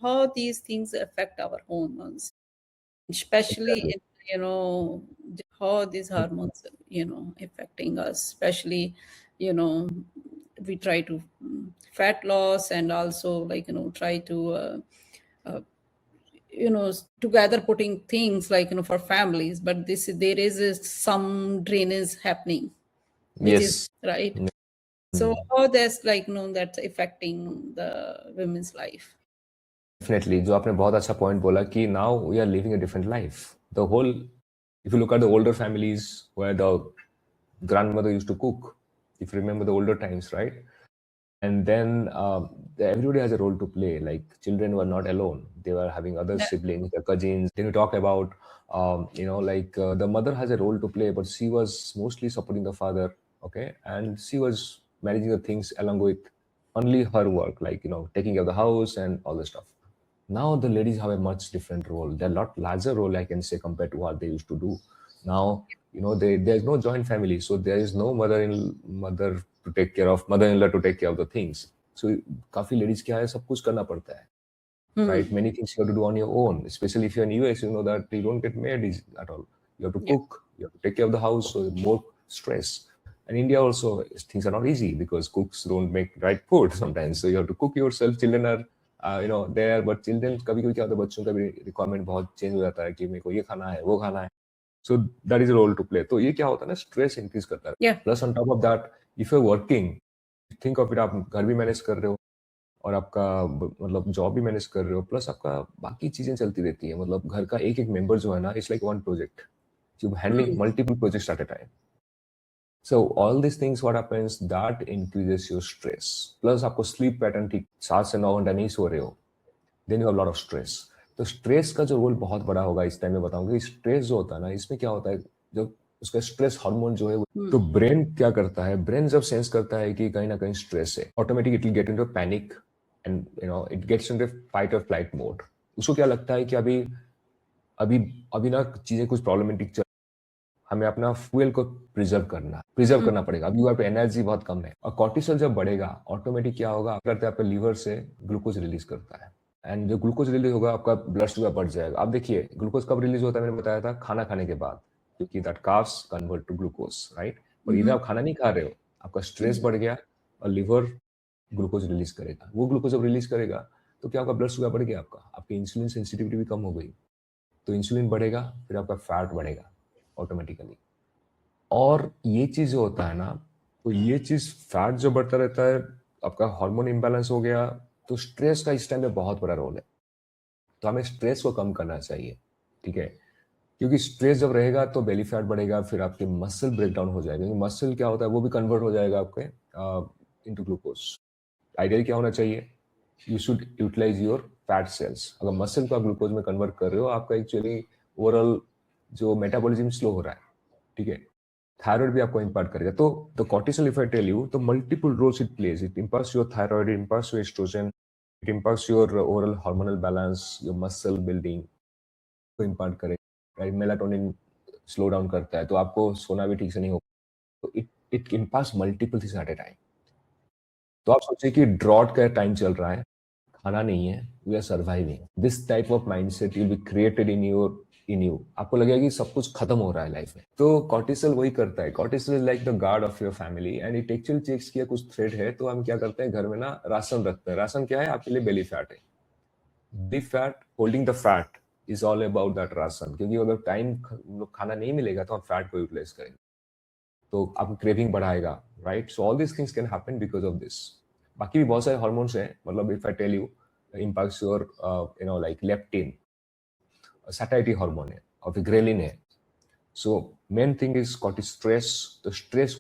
how these things affect our hormones, especially Exactly. in, how these hormones, affecting us, especially, you know, we try to fat loss, and also like, try to, uh, together putting things like, for families, but there is some drainage happening, which is Yes. right. Mm. So how that's like, that's affecting the women's life. Definitely, जो आपने बहुत अच्छा point बोला कि now we are living a different life. The whole, if you look at the older families where the grandmother used to cook, if you remember the older times, right? And then everybody has a role to play. Like children were not alone; they were having other Yeah. siblings, their cousins. Then we talk about, the mother has a role to play, but she was mostly supporting the father, okay, and she was managing the things along with only her work, like taking care of the house and all the stuff. Now the ladies have a much different role. They're a lot larger role, I can say, compared to what they used to do. Now, there's no joint family, so there is no mother to take care of, mother-in-law to take care of the things. So काफी ladies क्या है, सब कुछ करना पड़ता है, right? Many things you have to do on your own. Especially if you're in US, you know that you don't get maids at all. You have to Yeah. cook, you have to take care of the house, so more stress. And India also, things are not easy because cooks don't make right food sometimes. So you have to cook yourself. Children are, there, but children कभी-कभी क्या होता है, बच्चों का भी requirement बहुत change हो जाता है कि मेरे को ये खाना है, वो खाना है. So that is a role to play. तो ये क्या होता है ना, stress increase करता है. Yeah. Plus on top of that, if you're working, think of it, आप घर भी मैनेज कर रहे हो और आपका मतलब जॉब भी मैनेज कर रहे हो, प्लस आपका बाकी चीजें चलती रहती है. मतलब घर का एक एक मेंबर जो है ना, it's like one project, you handling multiple projects at a time. So all these things, what happens, that increases your stress. Plus आपको स्लीप पैटर्न ठीक 7 से 9 घंटा नहीं सो रहे हो, then you have a lot of stress. तो stress का जो रोल बहुत बड़ा होगा इस टाइम में बताऊंगा. स्ट्रेस जो होता है ना, इसमें क्या होता है, जो उसका स्ट्रेस हार्मोन जो है, तो ब्रेन क्या करता है, ब्रेन जब सेंस करता है कि कहीं ना कहीं स्ट्रेस है, automatic it will get into panic and it gets into fight और फ्लाइट मोड. उसको क्या लगता है कि अभी अभी अभी ना चीजें कुछ प्रॉब्लमेटिक चल, हमें अपना फ्यूल को प्रिजर्व करना पड़ेगा. अभी वहाँ पे एनर्जी बहुत कम है. और कॉर्टिसोल जब बढ़ेगा, ऑटोमेटिक क्या होगा, करते आपके लीवर से ग्लूकोज रिलीज करता है, एंड जो ग्लूकोज रिलीज होगा, आपका ब्लड शुगर बढ़ जाएगा. आप देखिए ग्लूकोज कब रिलीज होता है, मैंने बताया था खाना खाने के बाद, क्योंकि that carbs convert to glucose, right. पर इधर आप खाना नहीं खा रहे हो, आपका स्ट्रेस बढ़ गया और लिवर ग्लूकोज रिलीज करेगा. वो ग्लूकोज जब रिलीज करेगा तो क्या, आपका ब्लड शुगर बढ़ गया, आपकी इंसुलिन सेंसिटिविटी भी कम हो गई, तो इंसुलिन बढ़ेगा, फिर आपका फैट बढ़ेगा ऑटोमेटिकली. और ये चीज जो होता है ना, तो ये चीज फैट जो बढ़ता रहता है, आपका हार्मोन इम्बैलेंस हो गया, तो स्ट्रेस का इस टाइम में बहुत बड़ा रोल है. तो हमें स्ट्रेस को कम करना चाहिए, ठीक है, क्योंकि स्ट्रेस जब रहेगा तो बेली फैट बढ़ेगा, फिर आपके मसल ब्रेकडाउन हो जाएगा. क्योंकि मसल क्या होता है, वो भी कन्वर्ट हो जाएगा आपके इनटू ग्लूकोज. आइडियल क्या होना चाहिए, you should utilize your fat cells. अगर मसल को आप ग्लूकोज में कन्वर्ट कर रहे हो, आपका एक्चुअली ओवरऑल जो मेटाबॉलिज्म स्लो हो रहा है, ठीक है. थायराइड भी आपको इम्पैक्ट करेगा. तो the cortisol, if I tell you, तो multiple roles it plays. It impacts your thyroid, it impacts your estrogen, it impacts your overall hormonal balance, your muscle building को इम्पैक्ट करेगा, राइट. मेलाटोनिन स्लो डाउन करता है, तो आपको सोना भी ठीक से नहीं होगा. तो it impacts multiple things at A time. तो आप सोचिए कि ड्रॉट का टाइम चल रहा है, खाना नहीं है, we are surviving. This type of mindset will be created in you. आपको लगेगा कि सब कुछ खत्म हो रहा है लाइफ में. तो कॉर्टिसोल वही करता है. Cortisol is like the guard of your family, and it actually checks किया कुछ थ्रेड है, तो हम क्या करते हैं, घर में ना राशन रखते हैं. राशन क्या है, आपके लिए बेली फैट है. Belly fat, holding the fat is all about that ration. क्योंकि अगर टाइम खाना नहीं मिलेगा तो हम फैट को यूटिलाइज करेंगे, तो आपको क्रेविंग बढ़ाएगा, right. So all this things can happen because of this. बाकी भी बहुत सारे हार्मोन्स हैं. मतलब if I tell you, impacts your like leptin, satisfactory hormone है, और फिर ग्रेलिन है. So main thing is stress. तो स्ट्रेस